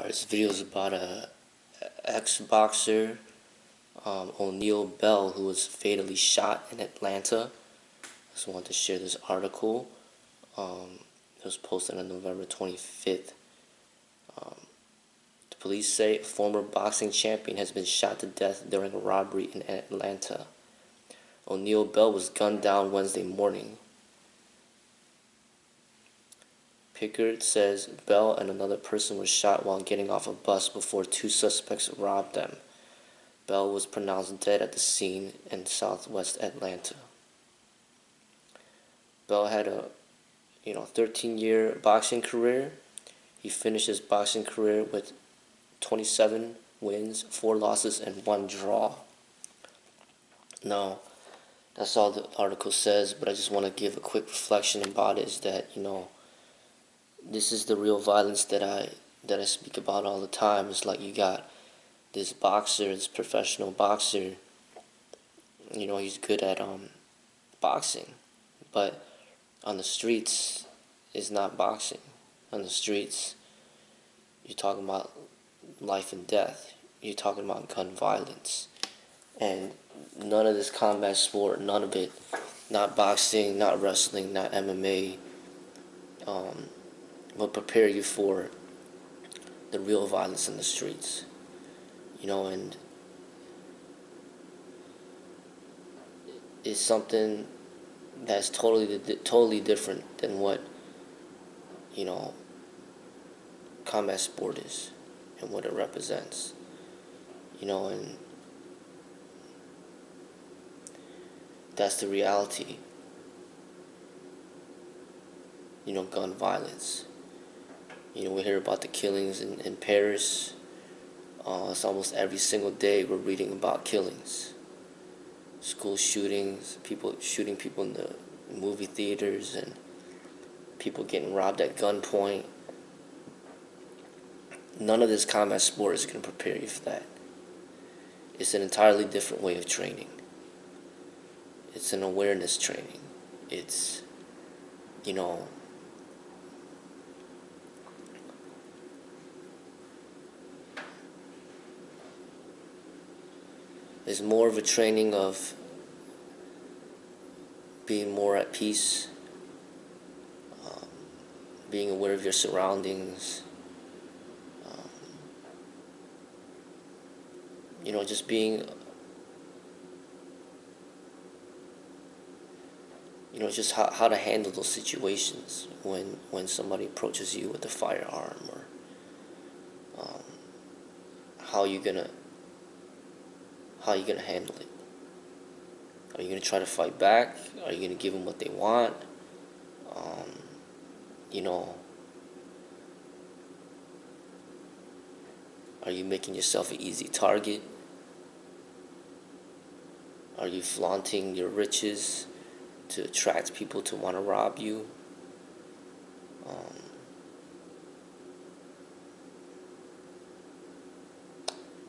This video is about a ex-boxer, O'Neal Bell, who was fatally shot in Atlanta. I just wanted to share this article. It was posted on November 25th. The police say a former boxing champion has been shot to death during a robbery in Atlanta. O'Neal Bell was gunned down Wednesday morning. Pickard says Bell and another person were shot while getting off a bus before two suspects robbed them. Bell was pronounced dead at the scene in southwest Atlanta. Bell had a 13-year boxing career. He finished his boxing career with 27 wins, 4 losses, and 1 draw. Now, that's all the article says, but I just want to give a quick reflection about it, is that, this is the real violence that I speak about all the time. It's like you got this boxer, this professional boxer, he's good at boxing, but on the streets is not boxing. On the streets, you're talking about life and death. You're talking about gun violence. And none of this combat sport, none of it, not boxing, not wrestling, not MMA, will prepare you for the real violence in the streets. And it's something that's totally different than what, combat sport is and what it represents. And that's the reality. Gun violence. We hear about the killings in Paris. It's almost every single day we're reading about killings. School shootings, people shooting people in the movie theaters, and people getting robbed at gunpoint. None of this combat sport is going to prepare you for that. It's an entirely different way of training. It's an awareness training. It's, it's more of a training of being more at peace, being aware of your surroundings, just being, just how to handle those situations when somebody approaches you with a firearm, or how you gonna handle it. Are you gonna try to fight back? Are you gonna give them what they want? Are you making yourself an easy target? Are you flaunting your riches to attract people to want to rob you?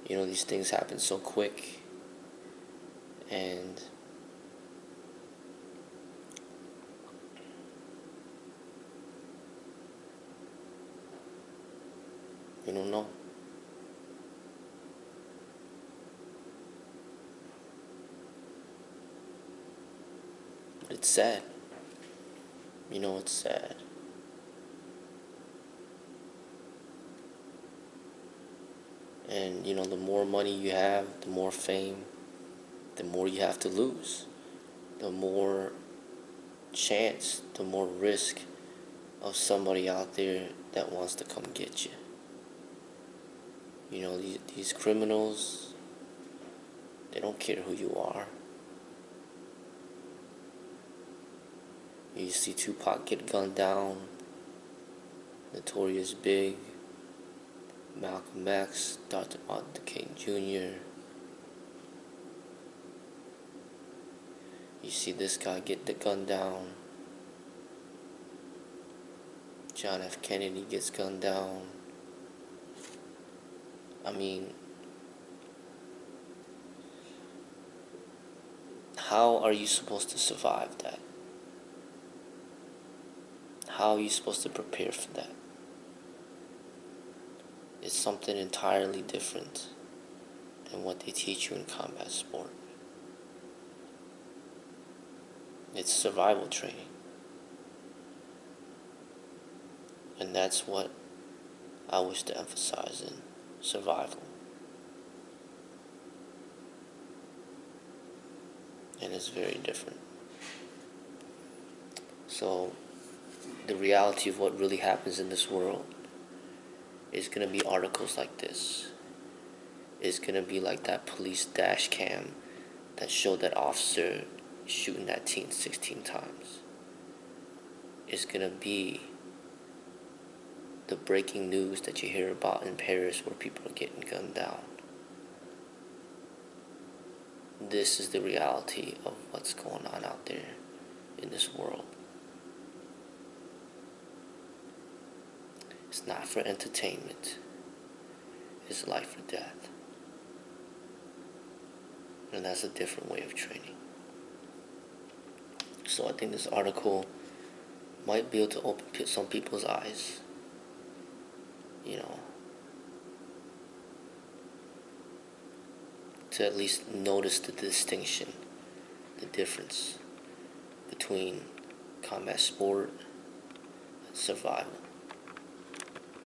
These things happen so quick, and you don't know. But it's sad. It's sad. And, the more money you have, the more fame, the more you have to lose. The more chance, the more risk of somebody out there that wants to come get you. These criminals, they don't care who you are. You see Tupac get gunned down, Notorious Big, Malcolm X, Dr. Martin Luther King Jr. You see this guy get the gun down. John F. Kennedy gets gunned down. I mean, how are you supposed to survive that? How are you supposed to prepare for that? is something entirely different than what they teach you in combat sport. It's survival training. And that's what I wish to emphasize in survival. And it's very different. So, the reality of what really happens in this world is going to be articles like this. It's going to be like that police dash cam that showed that officer shooting that teen 16 times. It's going to be the breaking news that you hear about in Paris where people are getting gunned down. This is the reality of what's going on out there in this world. It's not for entertainment. It's life or death. And that's a different way of training. So I think this article might be able to open some people's eyes. To at least notice the distinction, the difference between combat sport and survival.